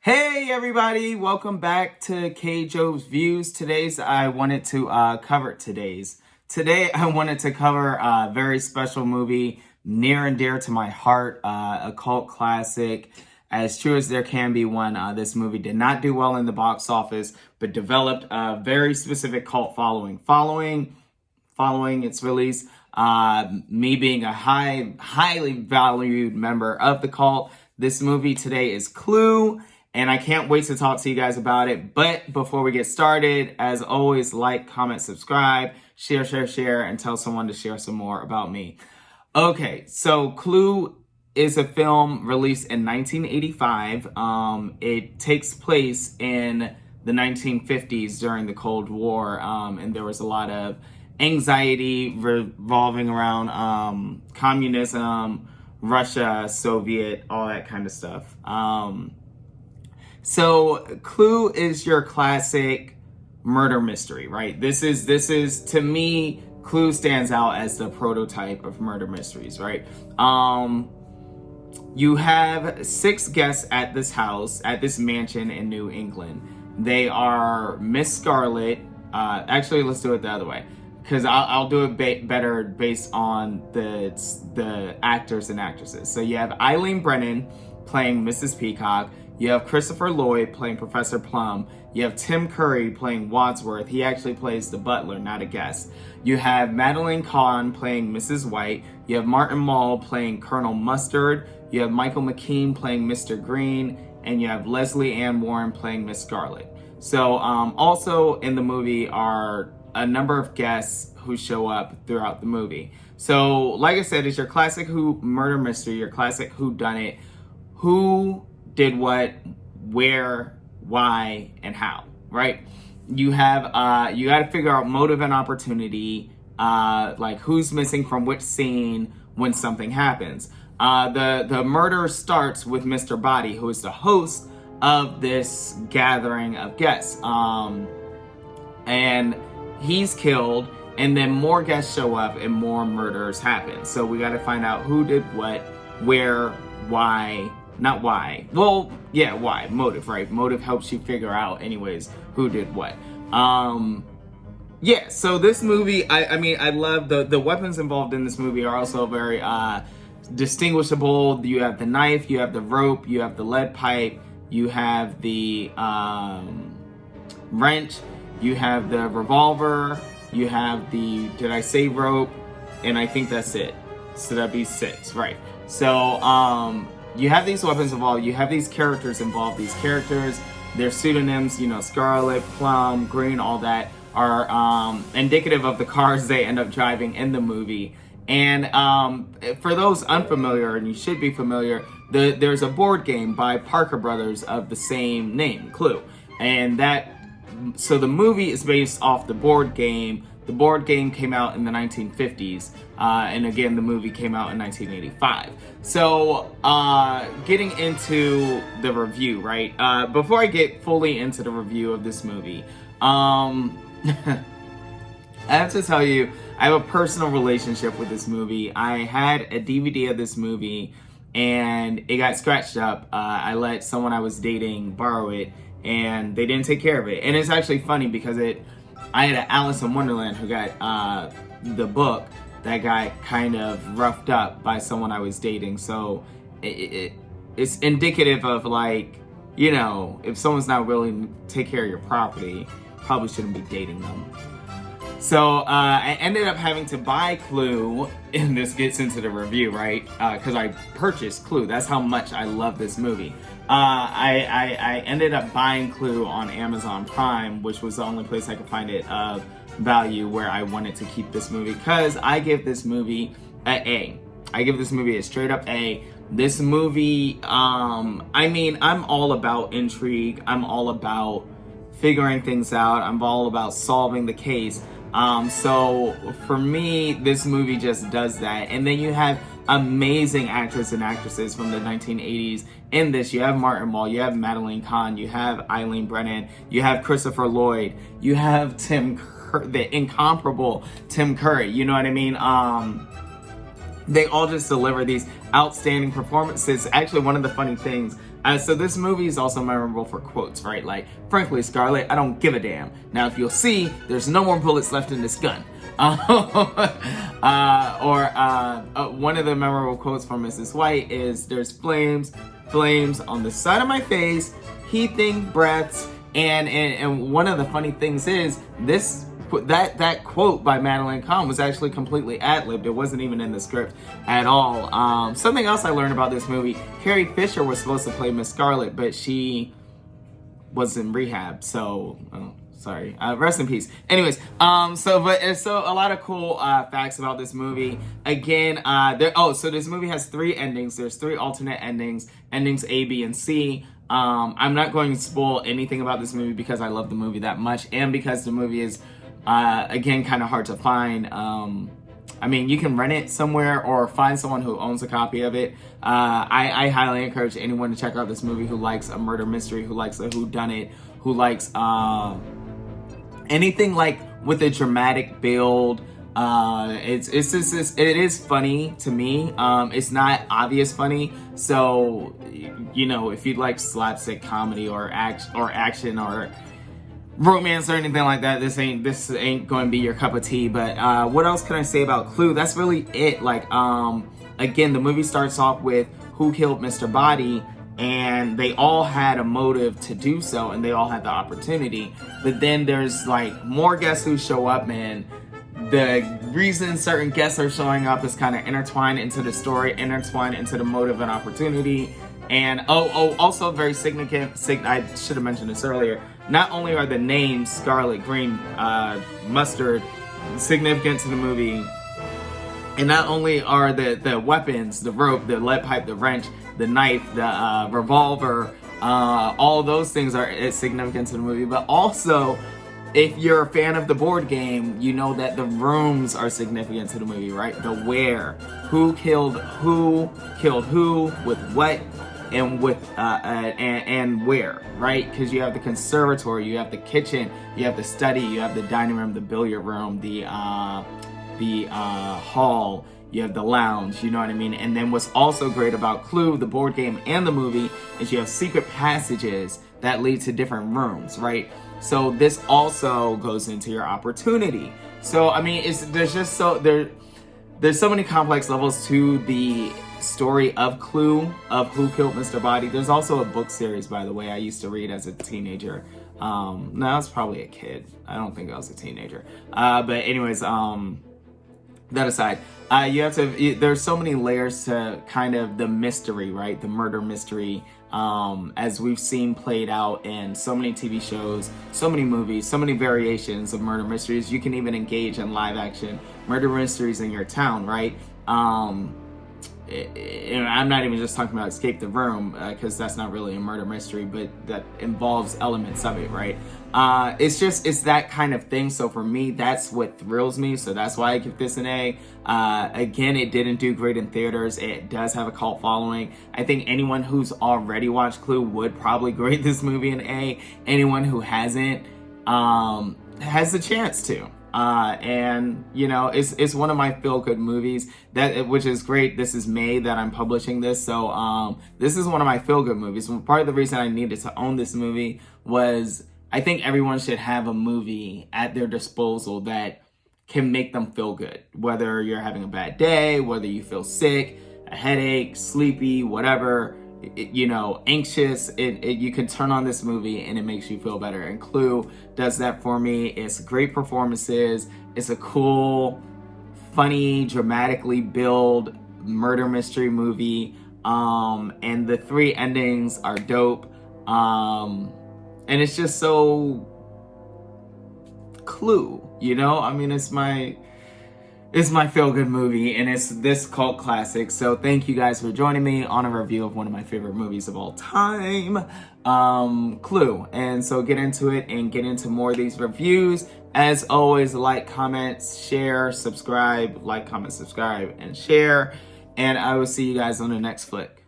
Hey everybody, welcome back to K Joe's Views. Today I wanted to cover a very special movie near and dear to my heart, a cult classic, as true as there can be one. This movie did not do well in the box office, but developed a very specific cult following its release. Me being a highly valued member of the cult, this movie today is Clue. And I can't wait to talk to you guys about it. But before we get started, as always, like, comment, subscribe, share, and tell someone to share some more about me. Okay, so Clue is a film released in 1985. It takes place in the 1950s during the Cold War. And there was a lot of anxiety revolving around communism, Russia, Soviet, all that kind of stuff. So Clue is your classic murder mystery, right? This is to me, Clue stands out as the prototype of murder mysteries, right? You have 6 guests at this house, at this mansion in New England. They are Miss Scarlet. Actually, let's do it the other way, because I'll do it better based on the actors and actresses. So you have Eileen Brennan playing Mrs. Peacock. You have Christopher Lloyd playing Professor Plum. You have Tim Curry playing Wadsworth. He actually plays the butler, not a guest. You have Madeline Kahn playing Mrs. White. You have Martin Mull playing Colonel Mustard. You have Michael McKean playing Mr. Green. And you have Leslie Ann Warren playing Miss Scarlet. So also in the movie are a number of guests who show up throughout the movie. So like I said, it's your classic murder mystery, your classic whodunit. Who did what, where, why, and how, right? You have, you got to figure out motive and opportunity, like who's missing from which scene when something happens. The murder starts with Mr. Body, who is the host of this gathering of guests. And he's killed, and then more guests show up and more murders happen. So we got to find out who did what, where, why. Not why. Well, yeah, why. Motive, right? Motive helps you figure out, anyways, who did what. Yeah, so this movie, I mean, I love the weapons involved in this movie are also very distinguishable. You have the knife, you have the rope, you have the lead pipe, you have the wrench, you have the revolver, you have the, did I say rope? And I think that's it. So that'd be 6, right? So, you have these weapons involved, you have these characters involved. These characters, their pseudonyms, you know, Scarlet, Plum, Green, all that are indicative of the cars they end up driving in the movie. And for those unfamiliar, and you should be familiar, there's a board game by Parker Brothers of the same name, Clue. And so the movie is based off the board game. The board game came out in the 1950s, and again, the movie came out in 1985. So, getting into the review, right? Before I get fully into the review of this movie, I have to tell you, I have a personal relationship with this movie. I had a DVD of this movie, and it got scratched up. I let someone I was dating borrow it, and they didn't take care of it. And it's actually funny because I had an Alice in Wonderland who got the book that got kind of roughed up by someone I was dating. So it's indicative of, like, you know, if someone's not willing to take care of your property, probably shouldn't be dating them. So I ended up having to buy Clue, and this gets into the review, right? Because I purchased Clue. That's how much I love this movie. I ended up buying Clue on Amazon Prime, which was the only place I could find it of value where I wanted to keep this movie, because I give this movie an A. I give this movie a straight up A. This movie, I mean, I'm all about intrigue. I'm all about figuring things out. I'm all about solving the case. So for me, this movie just does that. And then you have amazing actors and actresses from the 1980s in this. You have Martin Mull, you have Madeline Kahn, you have Eileen Brennan, you have Christopher Lloyd, you have the incomparable Tim Curry. You know what I mean? They all just deliver these outstanding performances. Actually, one of the funny things So this movie is also memorable for quotes, right? Like, frankly, Scarlett, I don't give a damn. Now, if you'll see, there's no more bullets left in this gun. One of the memorable quotes from Mrs. White is, there's flames on the side of my face, heaping breaths, and one of the funny things is, that quote by Madeline Kahn was actually completely ad-libbed. It wasn't even in the script at all. Something else I learned about this movie, Carrie Fisher was supposed to play Miss Scarlet, but she was in rehab, so sorry, rest in peace. Anyways, so a lot of cool facts about this movie. Again, so this movie has 3 endings. There's 3 alternate endings A, B, and C. I'm not going to spoil anything about this movie because I love the movie that much, and because the movie is again kind of hard to find. I mean, you can rent it somewhere or find someone who owns a copy of it. I highly encourage anyone to check out this movie who likes a murder mystery, who likes a whodunit, who likes anything like with a dramatic build. It is funny to me. It's not obvious funny, so you know, if you'd like slapstick comedy or action or romance or anything like that, this ain't going to be your cup of tea. But what else can I say about Clue? That's really it. Like, again, the movie starts off with who killed Mr. Body, and they all had a motive to do so, and they all had the opportunity. But then there's like more guests who show up, and the reason certain guests are showing up is kind of intertwined into the story, intertwined into the motive and opportunity. And also very significant, I should have mentioned this earlier, not only are the names Scarlet, Green, Mustard significant to the movie, and not only are the weapons, the rope, the lead pipe, the wrench, the knife, the revolver, all those things are significant to the movie, but also, if you're a fan of the board game, you know that the rooms are significant to the movie, right? The where, who killed who, with what, and with and where, right? Because you have the conservatory, you have the kitchen, you have the study, you have the dining room, the billiard room, the hall, you have the lounge, you know what I mean? And then what's also great about Clue, the board game and the movie, is you have secret passages that lead to different rooms, right? So this also goes into your opportunity. So I mean, there's so many complex levels to the story of Clue, of Who Killed Mr. Body. There's also a book series, by the way, I used to read as a teenager. No, I was probably a kid. I don't think I was a teenager. But anyways, that aside, there's so many layers to kind of the mystery, right? The murder mystery, as we've seen played out in so many TV shows, so many movies, so many variations of murder mysteries. You can even engage in live action murder mysteries in your town, right? I'm not even just talking about Escape the Room, because that's not really a murder mystery, but that involves elements of it, right? It's that kind of thing. So for me, that's what thrills me. So that's why I give this an A. Again, it didn't do great in theaters. It does have a cult following. I think anyone who's already watched Clue would probably grade this movie an A. Anyone who hasn't has the chance to. And you know, it's one of my feel-good movies, which is great. This is May that I'm publishing this, so this is one of my feel-good movies. Part of the reason I needed to own this movie was I think everyone should have a movie at their disposal that can make them feel good, whether you're having a bad day, whether you feel sick, a headache, sleepy, whatever, you know, anxious. You can turn on this movie and it makes you feel better. And Clue does that for me. It's great performances. It's a cool, funny, dramatically built murder mystery movie. And the 3 endings are dope. And it's just so Clue, you know? I mean, it's my feel-good movie, and it's this cult classic. So thank you guys for joining me on a review of one of my favorite movies of all time, Clue. And so get into it and get into more of these reviews. As always, like, comment, share, subscribe, like, comment, subscribe, and share. And I will see you guys on the next flick.